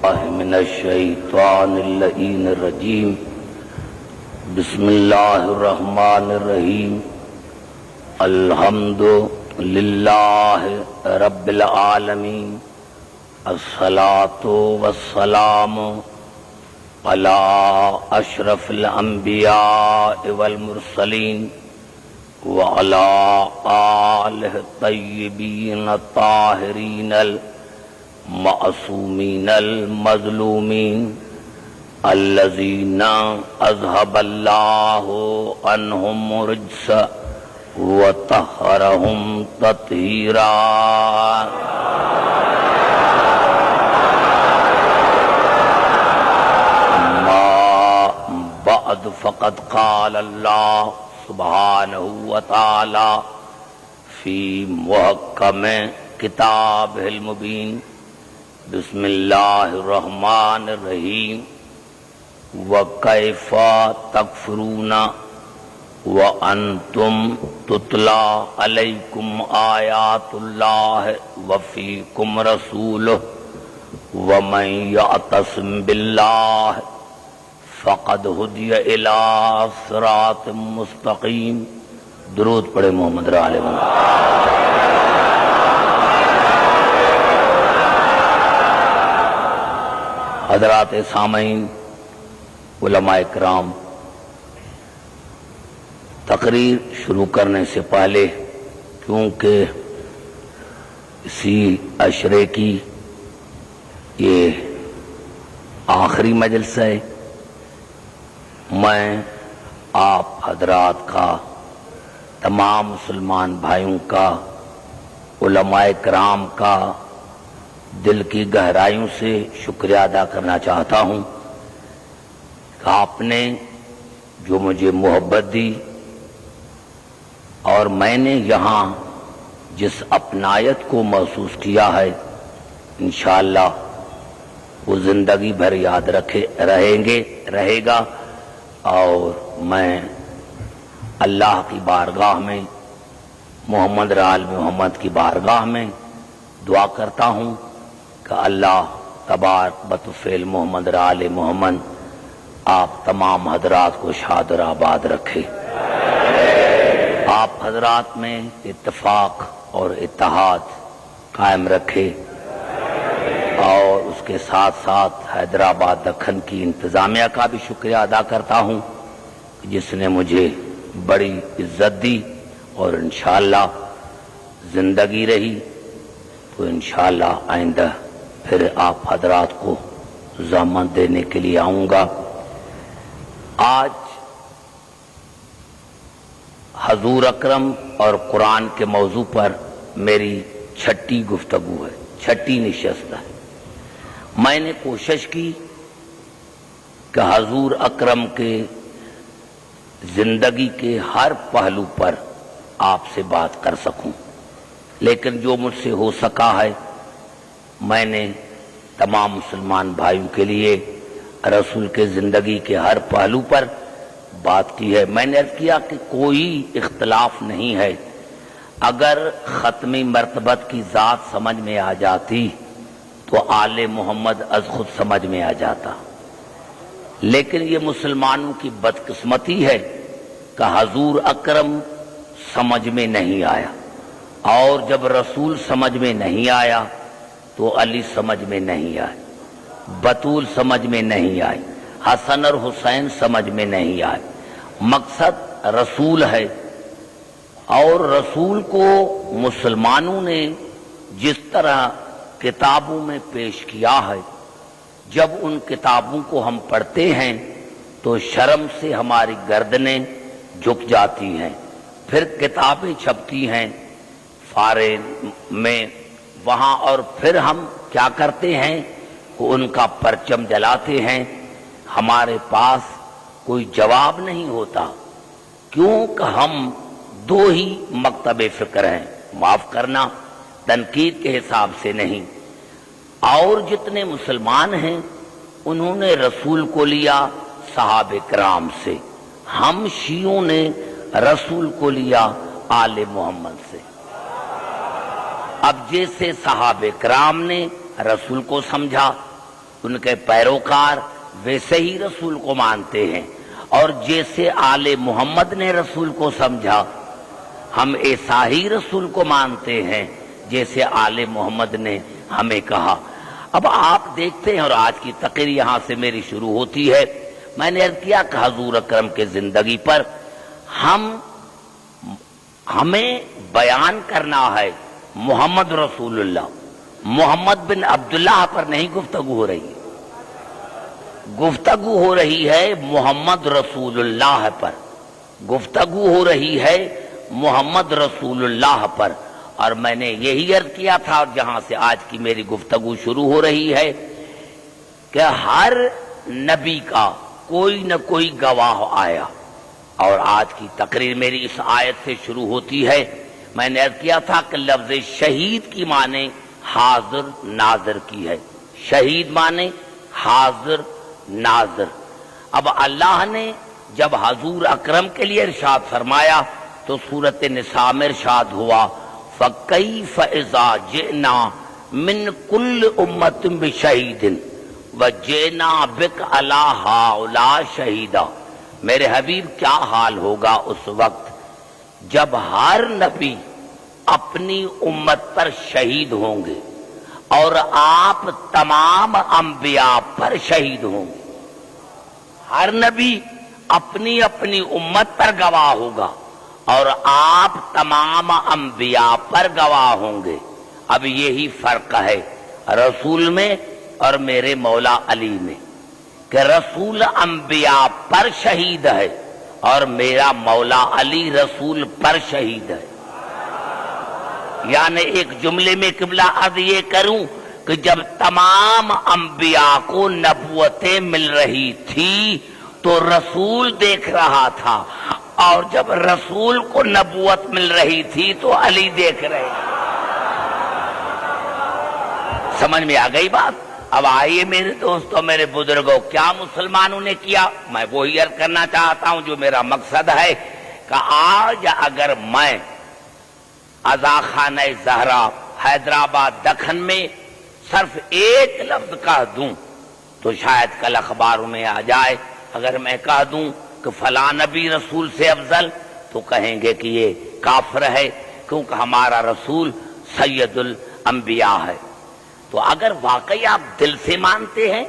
من الشیطان اللعین الرجیم بسم اللہ الرحمن الرحیم الحمد للہ رب العالمین الصلاۃ والسلام علی اشرف الانبیاء والمرسلین وعلی آلہ الطیبین الطاہرین المعصومین المظلومین الذین اذهب اللہ عنہم الرجس وطہرہم تطہیرا. بعد فقد قال اللہ سبحانہ وتعالی فی محکم کتاب المبین بسم اللہ الرحمن الرحیم وکیف تکفرون وانتم تتلی علیکم آیات اللہ وفیکم رسولہ ومن یعتصم باللہ فقد ہدی الی صراط مستقیم. درود پڑھے محمد را علیہ محمد. حضرات سامعین، علماء کرام، تقریر شروع کرنے سے پہلے کیونکہ اسی عشرے کی یہ آخری مجلس ہے، میں آپ حضرات کا، تمام مسلمان بھائیوں کا، علماء کرام کا دل کی گہرائیوں سے شکریہ ادا کرنا چاہتا ہوں کہ آپ نے جو مجھے محبت دی اور میں نے یہاں جس اپنائیت کو محسوس کیا ہے، انشاءاللہ وہ زندگی بھر یاد رہے گا. اور میں اللہ کی بارگاہ میں، محمد آل محمد کی بارگاہ میں دعا کرتا ہوں کہ اللہ تبارک بطفیل محمد آل محمد آپ تمام حضرات کو شاد اور آباد رکھے، آپ حضرات میں اتفاق اور اتحاد قائم رکھے، اور اس کے ساتھ ساتھ حیدرآباد دکن کی انتظامیہ کا بھی شکریہ ادا کرتا ہوں جس نے مجھے بڑی عزت دی، اور انشاءاللہ زندگی رہی تو انشاءاللہ آئندہ پھر آپ حضرات کو ضمانت دینے کے لیے آؤں گا. آج حضور اکرم اور قرآن کے موضوع پر میری چھٹی گفتگو ہے، چھٹی نشست ہے. میں نے کوشش کی کہ حضور اکرم کے زندگی کے ہر پہلو پر آپ سے بات کر سکوں، لیکن جو مجھ سے ہو سکا ہے میں نے تمام مسلمان بھائیوں کے لیے رسول کے زندگی کے ہر پہلو پر بات کی ہے. میں نے عرض کیا کہ کوئی اختلاف نہیں ہے، اگر ختمی مرتبت کی ذات سمجھ میں آ جاتی تو آل محمد از خود سمجھ میں آ جاتا، لیکن یہ مسلمانوں کی بدقسمتی ہے کہ حضور اکرم سمجھ میں نہیں آیا، اور جب رسول سمجھ میں نہیں آیا تو علی سمجھ میں نہیں آئے، بطول سمجھ میں نہیں آئی، حسن اور حسین سمجھ میں نہیں آئے. مقصد رسول ہے، اور رسول کو مسلمانوں نے جس طرح کتابوں میں پیش کیا ہے، جب ان کتابوں کو ہم پڑھتے ہیں تو شرم سے ہماری گردنیں جھک جاتی ہیں. پھر کتابیں چھپتی ہیں فارغ میں وہاں، اور پھر ہم کیا کرتے ہیں کہ ان کا پرچم جلاتے ہیں. ہمارے پاس کوئی جواب نہیں ہوتا، کیونکہ ہم دو ہی مکتب فکر ہیں، معاف کرنا تنقید کے حساب سے نہیں. اور جتنے مسلمان ہیں انہوں نے رسول کو لیا صحابہ کرام سے، ہم شیعوں نے رسول کو لیا آل محمد سے. اب جیسے صحابہ کرام نے رسول کو سمجھا ان کے پیروکار ویسے ہی رسول کو مانتے ہیں، اور جیسے آل محمد نے رسول کو سمجھا ہم ایسا ہی رسول کو مانتے ہیں جیسے آل محمد نے ہمیں کہا۔ اب آپ دیکھتے ہیں، اور آج کی تقریر یہاں سے میری شروع ہوتی ہے، میں نے عرض کیا کہ حضور اکرم کے زندگی پر ہمیں بیان کرنا ہے محمد رسول اللہ، محمد بن عبداللہ پر نہیں گفتگو ہو رہی ہے، گفتگو ہو رہی ہے محمد رسول اللہ پر، گفتگو ہو رہی ہے محمد رسول اللہ پر۔ اور میں نے یہی عرض کیا تھا، اور جہاں سے آج کی میری گفتگو شروع ہو رہی ہے، کہ ہر نبی کا کوئی نہ کوئی گواہ آیا، اور آج کی تقریر میری اس آیت سے شروع ہوتی ہے۔ میں نے عرض کیا تھا کہ لفظ شہید کی معنی حاضر ناظر کی ہے، شہید معنی حاضر ناظر۔ اب اللہ نے جب حضور اکرم کے لیے ارشاد فرمایا تو سورۃ نساء میں ارشاد ہوا فَكَيْفَ إِذَا جِئْنَا مِنْ كُلِّ أُمَّةٍ بِشَهِيدٍ وَجِئْنَا بِكَ عَلَىٰ هَٰؤُلَاءِ شَهِيدًا۔ میرے حبیب کیا حال ہوگا اس وقت جب ہر نبی اپنی امت پر شہید ہوں گے اور آپ تمام انبیاء پر شہید ہوں گے۔ ہر نبی اپنی اپنی امت پر گواہ ہوگا اور آپ تمام انبیاء پر گواہ ہوں گے۔ اب یہی فرق ہے رسول میں اور میرے مولا علی میں، کہ رسول انبیاء پر شہید ہے اور میرا مولا علی رسول پر شہید ہے۔ یعنی ایک جملے میں قبلہ عرض یہ کروں کہ جب تمام انبیاء کو نبوتیں مل رہی تھی تو رسول دیکھ رہا تھا، اور جب رسول کو نبوت مل رہی تھی تو علی دیکھ رہے۔ سمجھ میں آ گئی بات؟ اب آئیے میرے دوستوں، میرے بزرگوں، کیا مسلمانوں نے کیا؟ میں وہی عرض کرنا چاہتا ہوں جو میرا مقصد ہے، کہ آج اگر میں عزاخانہ زہرا حیدرآباد دکن میں صرف ایک لفظ کہہ دوں تو شاید کل اخباروں میں آ جائے۔ اگر میں کہہ دوں کہ فلاں نبی رسول سے افضل تو کہیں گے کہ یہ کافر ہے، کیونکہ ہمارا رسول سید الانبیاء ہے۔ تو اگر واقعی آپ دل سے مانتے ہیں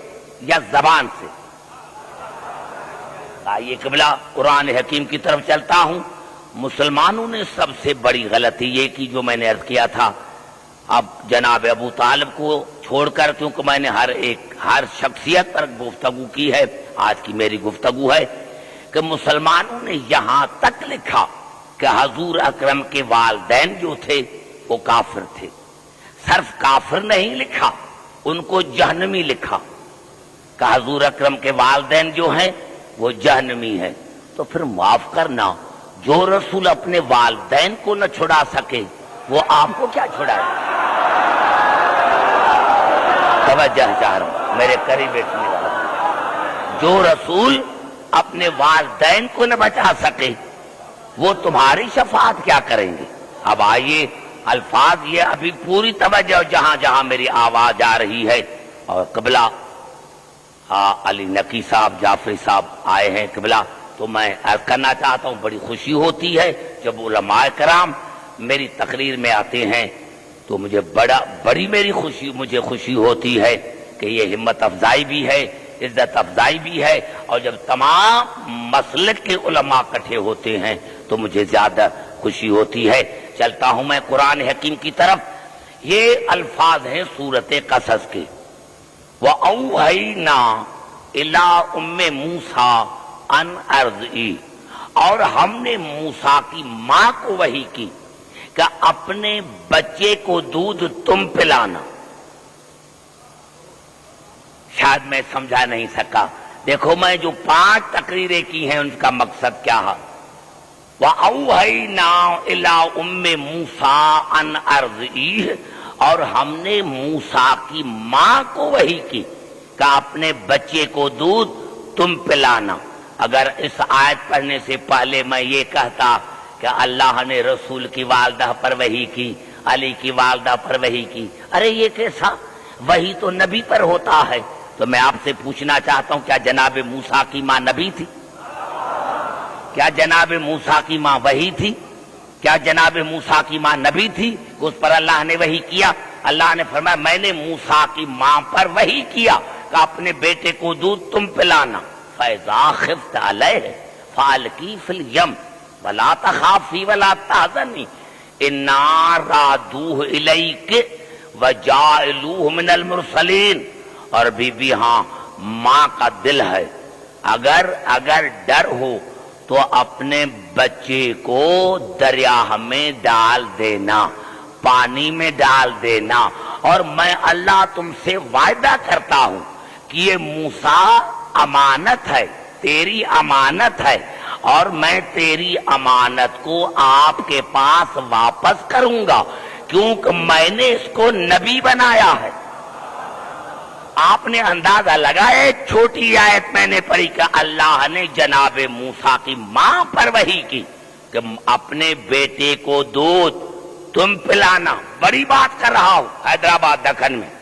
یا زبان سے؟ آئیے قبلہ قرآن حکیم کی طرف چلتا ہوں۔ مسلمانوں نے سب سے بڑی غلطی یہ کی جو میں نے عرض کیا تھا، اب جناب ابو طالب کو چھوڑ کر، کیونکہ میں نے ہر شخصیت پر گفتگو کی ہے، آج کی میری گفتگو ہے کہ مسلمانوں نے یہاں تک لکھا کہ حضور اکرم کے والدین جو تھے وہ کافر تھے۔ صرف کافر نہیں لکھا، ان کو جہنمی لکھا، کہ حضور اکرم کے والدین جو ہیں وہ جہنمی ہیں۔ تو پھر معاف کرنا، جو رسول اپنے والدین کو نہ چھڑا سکے وہ آپ کو کیا چھڑائے؟ توجہ چاہ رہا ہوں میرے قریب بیٹھنے والا، جو رسول اپنے والدین کو نہ بچا سکے وہ تمہاری شفاعت کیا کریں گے؟ اب آئیے الفاظ یہ ابھی پوری توجہ جہاں جہاں میری آواز آ رہی ہے، اور قبلہ علی نقی صاحب جعفری صاحب آئے ہیں قبلہ، تو میں عرض کرنا چاہتا ہوں بڑی خوشی ہوتی ہے جب علماء کرام میری تقریر میں آتے ہیں، تو مجھے خوشی ہوتی ہے کہ یہ ہمت افزائی بھی ہے، عزت افزائی بھی ہے، اور جب تمام مسلک کے علماء اکٹھے ہوتے ہیں تو مجھے زیادہ خوشی ہوتی ہے۔ چلتا ہوں میں قرآن حکیم کی طرف۔ یہ الفاظ ہیں سورۃ قصص کے، وَأَوْحَيْنَا إِلَىٰ أُمِّ مُوسَىٰ أَنْ أَرْضِعِهِ، اور ہم نے موسیٰ کی ماں کو وحی کی کہ اپنے بچے کو دودھ تم پلانا۔ شاید میں سمجھا نہیں سکا، دیکھو میں جو 5 تقریریں کی ہیں ان کا مقصد کیا ہے۔ وَأَوْحَيْنَا إِلَىٰ أُمِّ مُوسَىٰ أَنْ أَرْضِعِهِ، اور ہم نے موسیٰ کی ماں کو وحی کی کہ اپنے بچے کو دودھ تم پلانا۔ اگر اس آیت پڑھنے سے پہلے میں یہ کہتا کہ اللہ نے رسول کی والدہ پر وحی کی، علی کی والدہ پر وحی کی، ارے یہ کیسا؟ وحی تو نبی پر ہوتا ہے، تو میں آپ سے پوچھنا چاہتا ہوں کیا جناب موسیٰ کی ماں نبی تھی؟ کیا جناب موسیٰ کی ماں وحی تھی؟ کیا جناب موسیٰ کی ماں نبی تھی کہ اس پر اللہ نے وحی کیا؟ اللہ نے فرمایا میں نے موسیٰ کی ماں پر وحی کیا کہ اپنے بیٹے کو دودھ تم پلانا. فَإِذَا خِفْتَ عَلَيْهِ فَأَلْقِيهِ فِي الْيَمِّ وَلَا تَخَافِي وَلَا تَحْزَنِي إِنَّا رَادُوهُ إِلَيْكِ وَجَاعِلُوهُ مِنَ الْمُرْسَلِينَ. اور بی ہاں ماں کا دل ہے، اگر ڈر ہو تو اپنے بچے کو دریا میں ڈال دینا، پانی میں ڈال دینا. اور میں اللہ تم سے وعدہ کرتا ہوں کہ یہ موسیٰ امانت ہے، تیری امانت ہے، اور میں تیری امانت کو آپ کے پاس واپس کروں گا کیونکہ میں نے اس کو نبی بنایا ہے. آپ نے اندازہ لگایا ایک چھوٹی آیت میں نے پڑھی کہ اللہ نے جناب موسیٰ کی ماں پر وحی کی کہ اپنے بیٹے کو دودھ تم پلانا. بڑی بات کر رہا ہوں، حیدرآباد دکن میں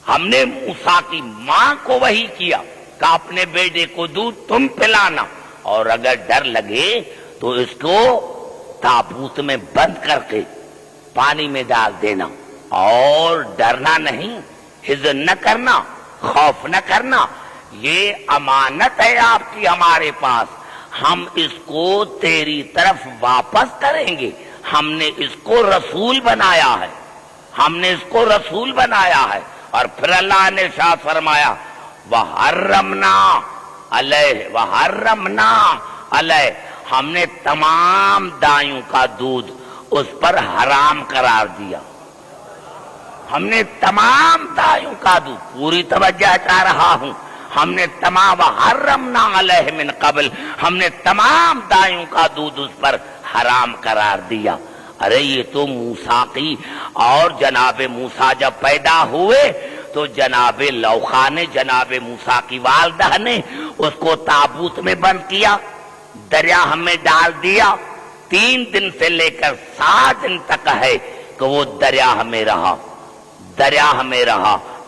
ہم نے موسیٰ کی ماں کو وحی کیا کہ اپنے بیٹے کو دودھ تم پلانا، اور اگر ڈر لگے تو اس کو تابوت میں بند کر کے پانی میں ڈال دینا، اور ڈرنا نہیں، حزن نہ کرنا، خوف نہ کرنا. یہ امانت ہے آپ کی ہمارے پاس، ہم اس کو تیری طرف واپس کریں گے. ہم نے اس کو رسول بنایا ہے، ہم نے اس کو رسول بنایا ہے. اور پھر اللہ نے ارشاد فرمایا وَحَرَّمْنَا عَلَيْهِ ہم نے تمام دایوں کا دودھ اس پر حرام قرار دیا. ہم نے تمام دایوں کا دودھ، پوری توجہ چاہ رہا ہوں، ہم نے تمام وَحَرَّمْنَا عَلَيْهِ مِن قبل ہم نے تمام دایوں کا دودھ اس پر حرام قرار دیا. ارے یہ تو موسیٰ کی، اور جناب موسیٰ جب پیدا ہوئے تو جناب لوخا نے، جناب موسیٰ کی والدہ نے اس کو تابوت میں بند کیا، دریا میں ڈال دیا. 3 دن سے لے کر 7 دن تک ہے کہ وہ دریا میں رہا،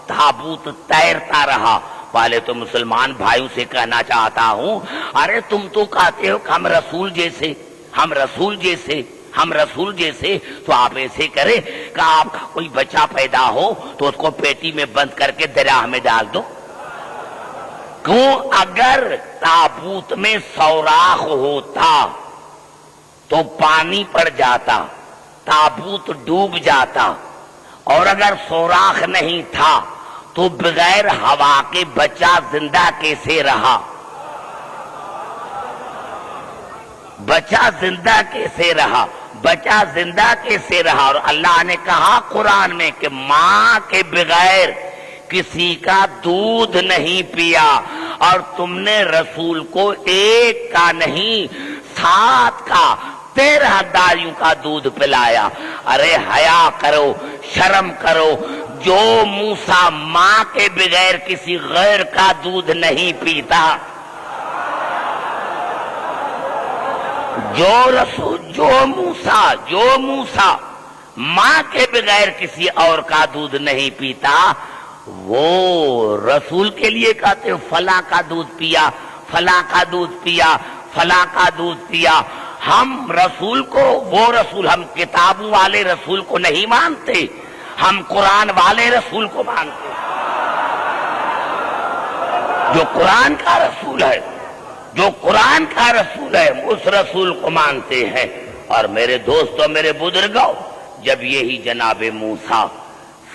تابوت تیرتا رہا. والے تو مسلمان بھائیوں سے کہنا چاہتا ہوں، ارے تم تو کہتے ہو کہ ہم رسول جیسے تو آپ ایسے کرے کہ آپ کا کوئی بچہ پیدا ہو تو اس کو پیٹی میں بند کر کے دریا میں ڈال دو. کیوں؟ اگر تابوت میں سوراخ ہوتا تو پانی پڑ جاتا، تابوت ڈوب جاتا، اور اگر سوراخ نہیں تھا تو بغیر ہوا کے بچہ زندہ کیسے رہا؟ بچہ زندہ کیسے رہا؟ اور اللہ نے کہا قرآن میں کہ ماں کے بغیر کسی کا دودھ نہیں پیا، اور تم نے رسول کو 1 کا نہیں 7 کا 13 دایوں کا دودھ پلایا. ارے حیا کرو، شرم کرو. جو موسیٰ ماں کے بغیر کسی غیر کا دودھ نہیں پیتا، جو موسیٰ ماں کے بغیر کسی اور کا دودھ نہیں پیتا، وہ رسول کے لیے کہتے ہو فلاں کا دودھ پیا، فلاں کا دودھ پیا، فلاں کا دودھ پیا. ہم رسول کو، وہ رسول، ہم کتابوں والے رسول کو نہیں مانتے، ہم قرآن والے رسول کو مانتے ہیں. جو قرآن کا رسول ہے، اس رسول کو مانتے ہیں. اور میرے دوستوں، میرے بزرگوں، جب یہی جناب موسیٰ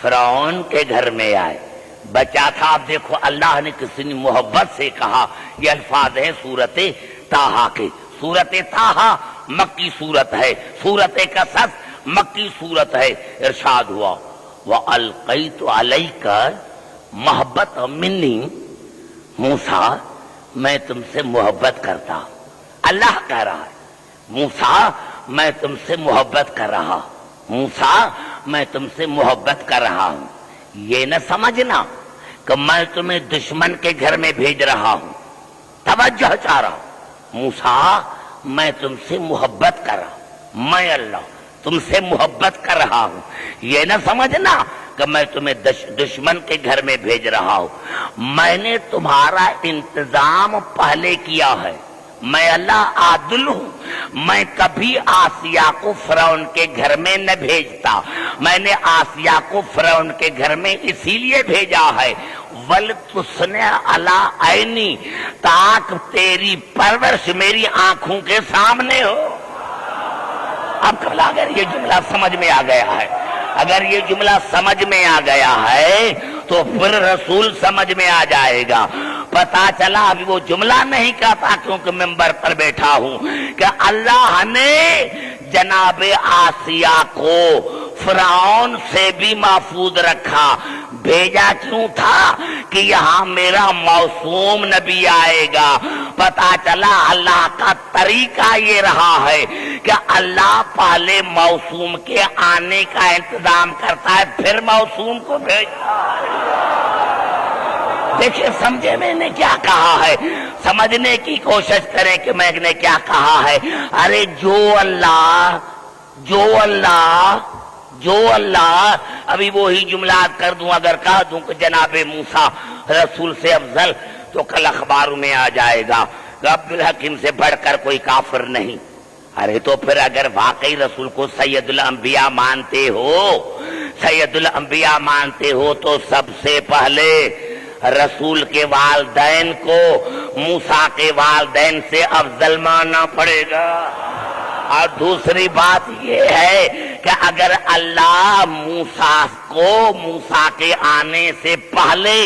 فرعون کے گھر میں آئے، بچہ تھا. اب دیکھو اللہ نے کسی نے محبت سے کہا، یہ الفاظ ہیں سورت طٰہٰ کے. سورت طٰہٰ مکی سورت ہے، سورت قصص مکی سورت ہے. ارشاد ہوا وَأَلْقَيْتُ عَلَيْكَ مَحَبَّةً مِّنِّي موسیٰ میں تم سے محبت کرتا ہوں. اللہ کہہ رہا ہے موسیٰ میں تم سے محبت کر رہا ہوں، موسیٰ میں تم سے محبت کر رہا ہوں. یہ نہ سمجھنا کہ میں تمہیں دشمن کے گھر میں بھیج رہا ہوں. توجہ چاہ رہا ہوں. موسیٰ میں تم سے محبت کر رہا ہوں، میں اللہ تم سے محبت کر رہا ہوں. یہ نہ سمجھنا کہ میں تمہیں دشمن کے گھر میں بھیج رہا ہوں، میں نے تمہارا انتظام پہلے کیا ہے، میں اللہ عادل ہوں، میں کبھی آسیہ کو فرعون کے گھر میں نہ بھیجتا، میں نے آسیہ کو فرعون کے گھر میں اسی لیے بھیجا ہے وَلْتُصْنِعَ عَلَىٰ عَيْنِي، تاکہ تیری پرورش میری آنکھوں کے سامنے ہو۔ اب قبلہ اگر یہ جملہ سمجھ میں آ گیا ہے، اگر یہ جملہ سمجھ میں آ گیا ہے تو پھر رسول سمجھ میں آ جائے گا۔ پتا چلا ابھی وہ جملہ نہیں کہتا کیونکہ ممبر پر بیٹھا ہوں کہ اللہ نے جناب آسیہ کو فرعون سے بھی محفوظ رکھا، بھیجا کیوں تھا کہ یہاں میرا معصوم نبی آئے گا۔ پتا چلا اللہ کا طریقہ یہ رہا ہے کہ اللہ پہلے معصوم کے آنے کا انتظام کرتا ہے پھر معصوم کو بھیجتا ہے۔ دیکھیں سمجھے میں نے کیا کہا ہے، سمجھنے کی کوشش کریں کہ میں نے کیا کہا ہے۔ ارے جو اللہ ابھی وہی جملات کر دوں، اگر کہہ دوں کہ جناب موسیٰ رسول سے افضل تو کل اخباروں میں آ جائے گا کہ عبدالحکیم سے بڑھ کر کوئی کافر نہیں۔ ارے تو پھر اگر واقعی رسول کو سید الانبیاء مانتے ہو تو سب سے پہلے رسول کے والدین کو موسیٰ کے والدین سے افضل ماننا پڑے گا۔ اور دوسری بات یہ ہے کہ اگر اللہ موسیٰ کے آنے سے پہلے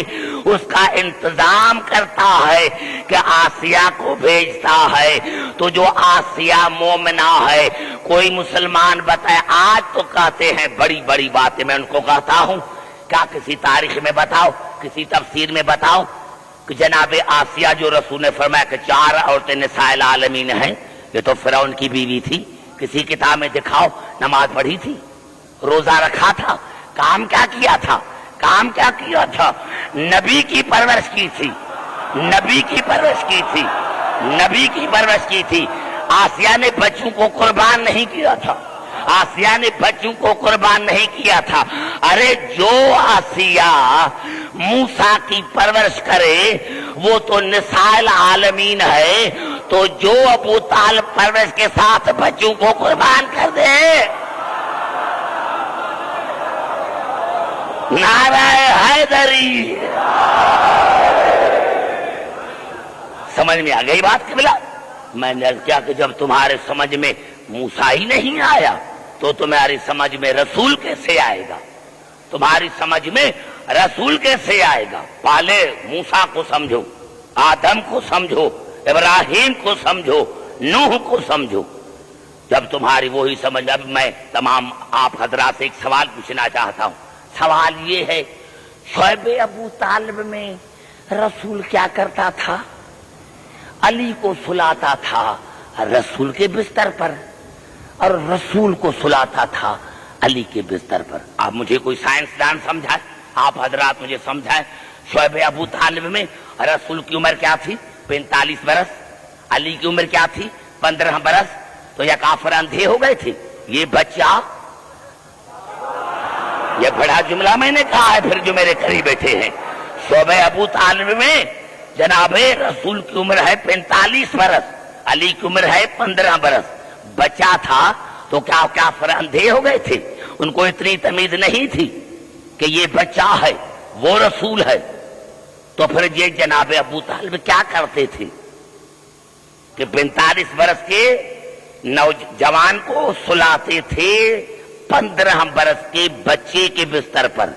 اس کا انتظام کرتا ہے کہ آسیہ کو بھیجتا ہے تو جو آسیہ مومنہ ہے، کوئی مسلمان بتائے، آج تو کہتے ہیں بڑی بڑی باتیں، میں ان کو کہتا ہوں کیا کسی تاریخ میں بتاؤ، کسی تفسیر میں بتاؤ کہ جناب آسیہ جو رسول نے فرمایا کہ 4 عورتیں نساء العالمین ہیں، یہ تو فرعون کی بیوی تھی، کسی کتاب میں دکھاؤ نماز پڑھی تھی، روزہ رکھا تھا، کام کیا کیا تھا؟ نبی کی پرورش کی تھی۔ آسیہ نے بچوں کو قربان نہیں کیا تھا۔ ارے جو آسیہ موسیٰ کی پرورش کرے وہ تو نساء العالمین ہے، تو جو ابو طالب پرورش کے ساتھ بچوں کو قربان کر دے، نعرہ حیدری۔ سمجھ میں آ گئی بات قبلہ؟ میں نے کیا کہ جب تمہارے سمجھ میں موسیٰ ہی نہیں آیا تو تمہاری سمجھ میں رسول کیسے آئے گا؟ پہلے موسیٰ کو سمجھو، آدم کو سمجھو، ابراہیم کو سمجھو، نوح کو سمجھو۔ جب تمہاری وہی سمجھ، اب میں تمام آپ حضرات سے ایک سوال پوچھنا چاہتا ہوں۔ سوال یہ ہے، شعب ابو طالب میں رسول کیا کرتا تھا؟ علی کو سلاتا تھا رسول کے بستر پر، اور رسول کو سلاتا تھا علی کے بستر پر۔ آپ مجھے کوئی سائنسدان سمجھائے، آپ حضرات مجھے سمجھائیں، شعب ابو طالب میں رسول کی عمر کیا تھی؟ 45 برس۔ علی کی عمر کیا تھی؟ 15 برس۔ تو یہ کافر اندھے ہو گئے تھے؟ یہ بچہ، یہ بڑا جملہ میں نے کہا ہے، پھر جو میرے قریب بیٹھے ہیں، شعب ابو طالب میں جناب رسول کی عمر ہے 45 برس، علی کی عمر ہے 15 برس۔ بچہ تھا تو کیا کافر اندھے ہو گئے تھے؟ ان کو اتنی تمیز نہیں تھی کہ یہ بچہ ہے، وہ رسول ہے؟ تو پھر یہ جناب ابو طالب کیا کرتے تھے کہ 45 برس کے نوجوان کو سلاتے تھے 15 برس کے بچے کے بستر پر،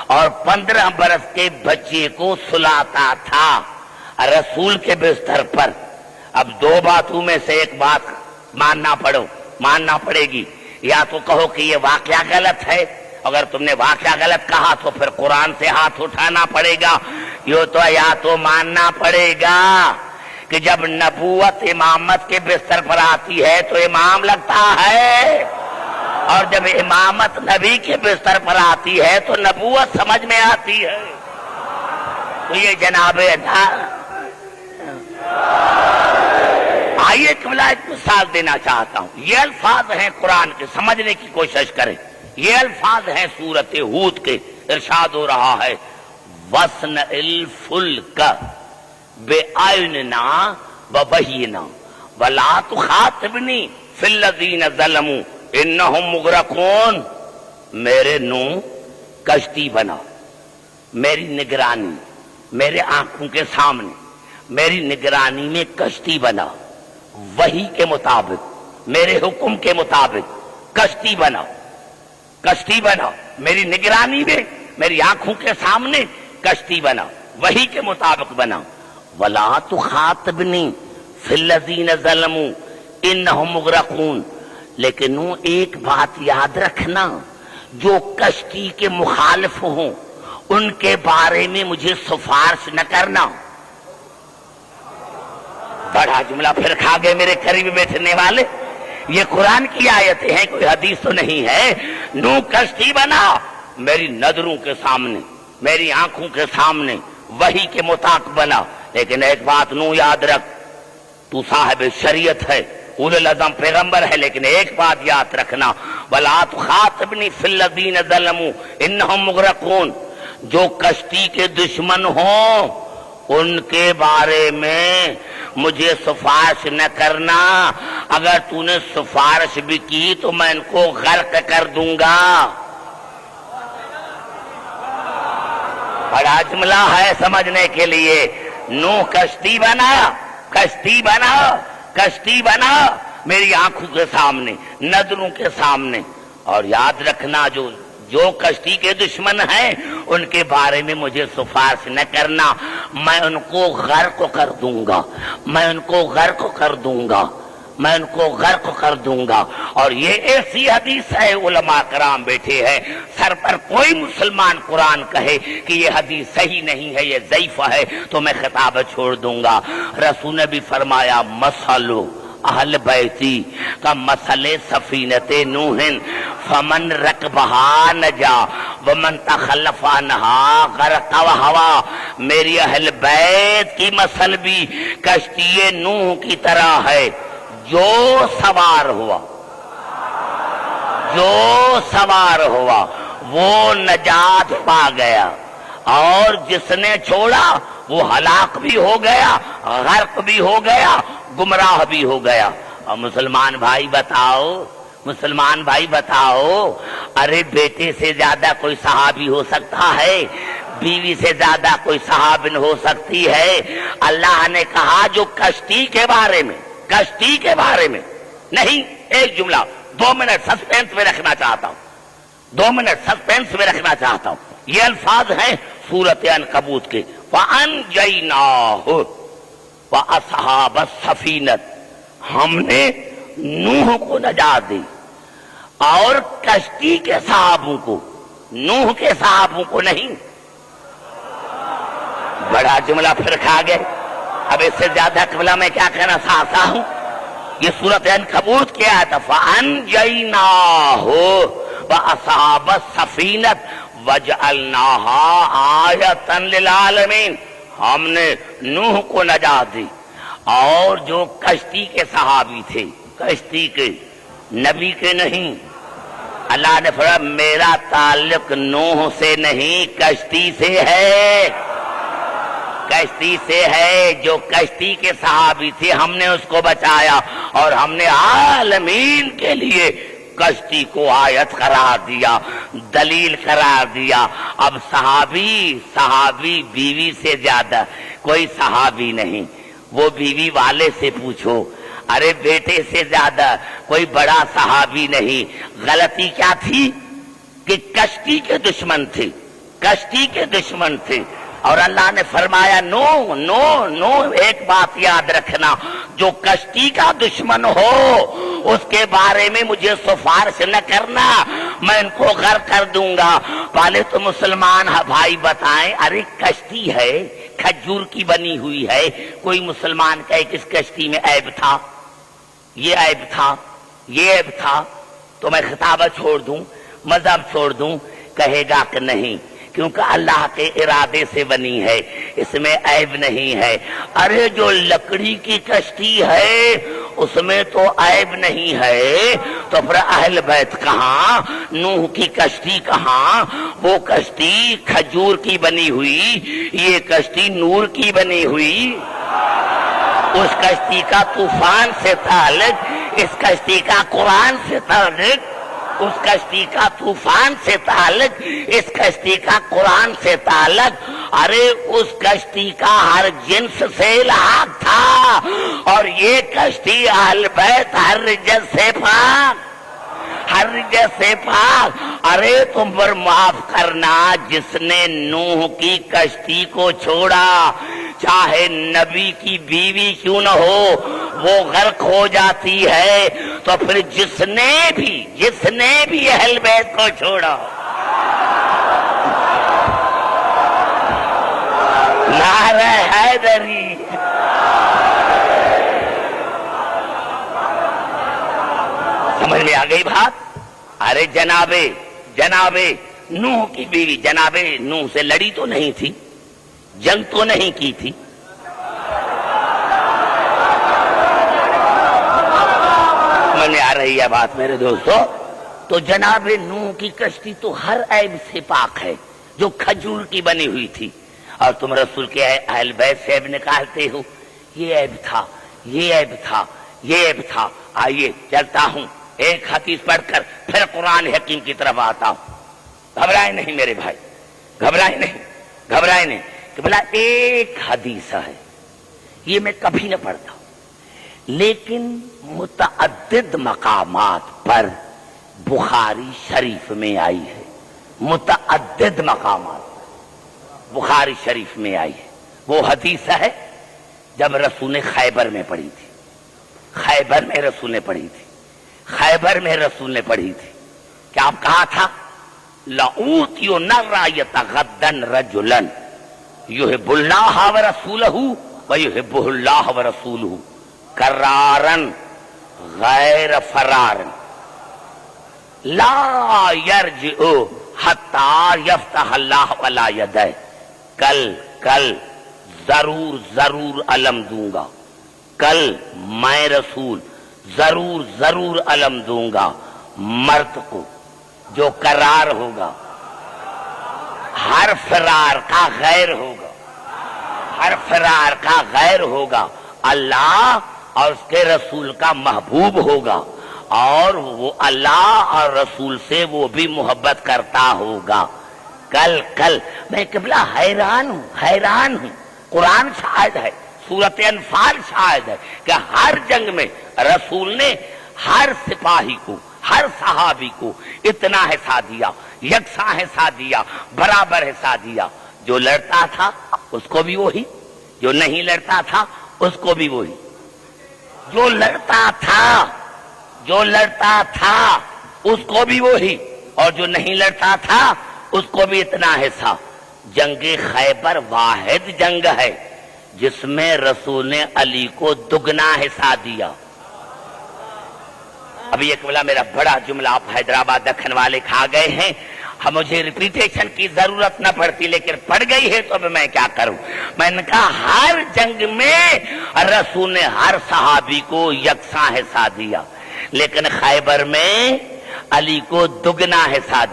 اور 15 برس کے بچے کو سلاتا تھا رسول کے بستر پر۔ اب دو باتوں میں سے ایک بات ماننا پڑے گی، یا تو کہو کہ یہ واقعہ غلط ہے، اگر تم نے واقعہ غلط کہا تو پھر قرآن سے ہاتھ اٹھانا پڑے گا، یا تو ماننا پڑے گا کہ جب نبوت امامت کے بستر پر آتی ہے تو امام لگتا ہے، اور جب امامت نبی کے بستر پر آتی ہے تو نبوت سمجھ میں آتی ہے۔ تو یہ جناب آئیے قبلہ ایک مثال دینا چاہتا ہوں۔ یہ الفاظ ہیں قرآن کے، سمجھنے کی کوشش کریں۔ یہ الفاظ ہیں سورۃ ہود کے، ارشاد ہو رہا ہے وَصْنَ الْفُلْكَ بِأَعْيُنِنَا وَوَحْيِنَا وَلَا تُخَاطِبْنِي فِي الَّذِينَ ظَلَمُوا إِنَّهُمْ مُغْرَقُونَ. میرے نو کشتی بنا، میری نگرانی، میرے آنکھوں کے سامنے میری نگرانی میں کشتی بنا، وحی کے مطابق میرے حکم کے مطابق کشتی بنا، کشتی بنا میری نگرانی میں میری آنکھوں کے سامنے کشتی بنا، وحی کے مطابق بنا. وَلَا تُخَاطِبْنِي فِي الَّذِينَ ظَلَمُوا إِنَّهُمْ مُغْرَقُونَ. لیکن ایک بات یاد رکھنا، جو کشتی کے مخالف ہوں ان کے بارے میں مجھے سفارش نہ کرنا. بڑا جملہ پھر کھا گئے میرے قریب بیٹھنے والے. یہ قرآن کی آیتیں ہیں، کوئی حدیث تو نہیں ہے. نو کشتی بنا میری نظروں کے سامنے میری آنکھوں کے سامنے وحی کے مطابق بنا. لیکن ایک بات نو یاد رکھ، تو صاحب شریعت ہے، اولو العزم پیغمبر ہے، لیکن ایک بات یاد رکھنا وَلَا تُخَاطِبْنِي فِي الَّذِينَ ظَلَمُوا إِنَّهُمْ مُغْرَقُونَ. جو کشتی کے دشمن ہوں ان کے بارے میں مجھے سفارش نہ کرنا. اگر تو نے سفارش بھی کی تو میں ان کو غرق کر دوں گا. بڑا جملہ ہے سمجھنے کے لیے. نوح کشتی بنا، کشتی بنا، کشتی بنا میری آنکھوں کے سامنے نظروں کے سامنے. اور یاد رکھنا جو کشتی کے دشمن ہیں ان کے بارے میں مجھے سفارش نہ کرنا، میں ان کو غرق کر دوں گا، میں ان کو غرق کر دوں گا، میں ان کو غرق کر دوں گا. اور یہ ایسی حدیث ہے، علماء کرام بیٹھے ہیں سر پر کوئی مسلمان قرآن کہے کہ یہ حدیث صحیح نہیں ہے، یہ ضعیف ہے، تو میں خطاب چھوڑ دوں گا. رسول نے بھی فرمایا مثل اہل بیتی کا مثل سفینت نوح فمن رکبہا نجا ومن تخلف عنہا غرق وہوا. میری اہل بیت کی مثل بھی کشتی نوح کی طرح ہے. جو سوار ہوا، جو سوار ہوا وہ نجات پا گیا، اور جس نے چھوڑا وہ ہلاک بھی ہو گیا، غرق بھی ہو گیا، گمراہ بھی ہو گیا. اور مسلمان بھائی بتاؤ، مسلمان بھائی بتاؤ، ارے بیٹے سے زیادہ کوئی صحابی ہو سکتا ہے؟ بیوی سے زیادہ کوئی صحابن ہو سکتی ہے؟ اللہ نے کہا جو کشتی کے بارے میں، کشتی کے بارے میں نہیں. ایک جملہ 2 منٹ سسپینس میں رکھنا چاہتا ہوں، 2 منٹ سسپینس میں رکھنا چاہتا ہوں. یہ الفاظ ہیں سورۃ عنکبوت کے وَأَنْجَيْنَاهُ وَأَصْحَابَ السَّفِينَةِ. ہم نے نوح کو نجات دی اور کشتی کے صحابوں کو، نوح کے صحابوں کو نہیں. بڑا جملہ پھر کھا گئے. اب اس سے زیادہ قبلہ میں کیا کہنا چاہتا ہوں. یہ سورۃ عنکبوت کی آیت ہے فَأَنْجَيْنَاهُ وَأَصْحَابَ السَّفِينَةِ وَجَعَلْنَاهَا آیَةً لِلْعَالَمِينَ. ہم نے نوح کو نجات دی اور جو کشتی کے صحابی تھے، کشتی کے، نبی کے نہیں. اللہ نے فرمایا میرا تعلق نوح سے نہیں کشتی سے ہے، کشتی سے ہے. جو کشتی کے صحابی تھے ہم نے اس کو بچایا اور ہم نے عالمین کے لیے کشتی کو آیت قرار دیا، دلیل قرار دیا. اب صحابی بیوی سے زیادہ کوئی صحابی نہیں. وہ بیوی والے سے پوچھو، ارے بیٹے سے زیادہ کوئی بڑا صحابی نہیں. غلطی کیا تھی کہ کشتی کے دشمن تھے، کشتی کے دشمن تھے. اور اللہ نے فرمایا نو نو نو ایک بات یاد رکھنا، جو کشتی کا دشمن ہو اس کے بارے میں مجھے سفارش نہ کرنا، میں ان کو غرق کر دوں گا. پہلے تو مسلمان بھائی بتائیں، ارے کشتی ہے کھجور کی بنی ہوئی ہے، کوئی مسلمان کہے کہ اس کشتی میں عیب تھا، یہ عیب تھا، یہ عیب تھا، تو میں خطابہ چھوڑ دوں، مذہب چھوڑ دوں؟ کہے گا کہ نہیں، کیونکہ اللہ کے ارادے سے بنی ہے، اس میں عیب نہیں ہے. ارے جو لکڑی کی کشتی ہے اس میں تو عیب نہیں ہے، تو پھر اہل بیت کہاں، نوح کی کشتی کہاں؟ وہ کشتی کھجور کی بنی ہوئی، یہ کشتی نور کی بنی ہوئی۔ اس کشتی کا طوفان سے تعلق، اس کشتی کا قرآن سے تعلق، اس کشتی کا طوفان سے تعلق، اس کشتی کا قرآن سے تعلق۔ ارے اس کشتی کا ہر جنس سے الحاق تھا، اور یہ کشتی اہل بیت ہر رجس سے پاک، ہر رجس سے پاک۔ ارے تم پر معاف کرنا، جس نے نوح کی کشتی کو چھوڑا، چاہے نبی کی بیوی کیوں نہ ہو، وہ غرق ہو جاتی ہے، تو پھر جس نے بھی اہل بیت کو چھوڑا، نعرہ حیدری۔ سمجھ میں آ گئی بات؟ ارے جناب نوح کی بیوی جناب نوح سے لڑی تو نہیں تھی، جنگ تو نہیں کی تھی، میں آ رہی ہے بات میرے دوستو؟ تو جناب نوح کی کشتی تو ہر عیب سے پاک ہے، جو کھجور کی بنی ہوئی تھی، اور تم رسول کے اہل بیت سے عیب نکالتے ہو، یہ عیب تھا، یہ عیب تھا، یہ عیب تھا۔ آئیے چلتا ہوں ایک حدیث پڑھ کر پھر قرآن حکیم کی طرف آتا ہوں۔ گھبرائے نہیں میرے بھائی، گھبرائے نہیں کہ بلا ایک حدیث ہے، یہ میں کبھی نہ پڑھتا ہوں، لیکن متعدد مقامات پر بخاری شریف میں آئی ہے، متعدد مقامات بخاری شریف میں آئی ہے۔ وہ حدیث ہے جب رسول نے خیبر میں پڑھی تھی، خیبر میں رسول نے پڑھی تھی، کہ آپ کہا تھا لَأُوتِيُنَّ الرَّايَةَ غَدًّا رَجُلًا يُحِبُّ اللَّهَ وَرَسُولَهُ وَيُحِبُّهُ اللَّهُ وَرَسُولُهُ كَرَّارًا غَيْرَ فَرَارٍ لَا يَرْجِعُ حَتَّى يَفْتَحَ اللَّهُ عَلَى يَدَيْهِ۔ کل ضرور علم دوں گا، کل میں رسول ضرور علم دوں گا مرد کو جو قرار ہوگا، ہر فرار کا غیر ہوگا، ہر فرار کا غیر ہوگا، اللہ اور اس کے رسول کا محبوب ہوگا، اور وہ اللہ اور رسول سے وہ بھی محبت کرتا ہوگا۔ کل میں قبلہ حیران ہوں، قرآن شاہد ہے، سورۃ انفال شاہد ہے کہ ہر جنگ میں رسول نے ہر سپاہی کو، ہر صحابی کو اتنا حصہ دیا، یکساں حصہ دیا، برابر حصہ دیا۔ جو لڑتا تھا اس کو بھی وہی، جو نہیں لڑتا تھا اس کو بھی وہی، جو لڑتا تھا اس کو بھی وہی، اور جو نہیں لڑتا تھا اس کو بھی اتنا حصہ۔ جنگ خیبر واحد جنگ ہے جس میں رسول نے علی کو دگنا حصہ دیا۔ ابھی ایک بلا میرا بڑا جملہ آپ حیدرآباد دکن والے کھا گئے ہیں، مجھے ریپیٹیشن کی ضرورت نہ پڑتی، لیکن پڑ گئی ہے تو اب میں کیا کروں۔ میں نے کہا ہر جنگ میں رسول نے ہر صحابی کو یکساں حصہ دیا، لیکن خیبر میں علی کو دگنا حصہ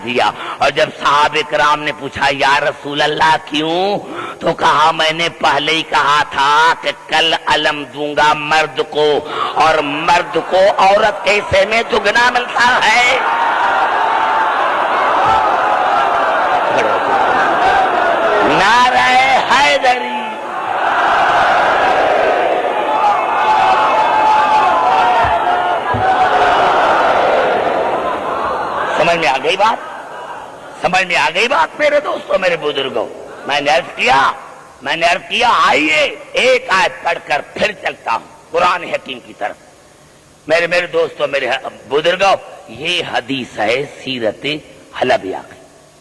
دیا، اور جب صحابہ کرام نے پوچھا یا رسول اللہ کیوں، تو کہا میں نے پہلے ہی کہا تھا کہ کل علم دوں گا مرد کو، اور مرد کو عورت کے حصے میں دگنا ملتا ہے۔ نعرہ حیدری۔ سمجھ میں آ گئی بات میرے دوستوں، میرے بزرگوں؟ میں نے عرض کیا آئیے ایک آیت پڑھ کر پھر چلتا ہوں قرآن حکیم کی طرف۔ میرے دوستوں، میرے بزرگوں، یہ حدیث ہے سیرت حلبیہ کی۔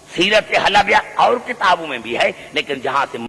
سیرت حلبیہ اور کتابوں میں بھی ہے، لیکن جہاں سے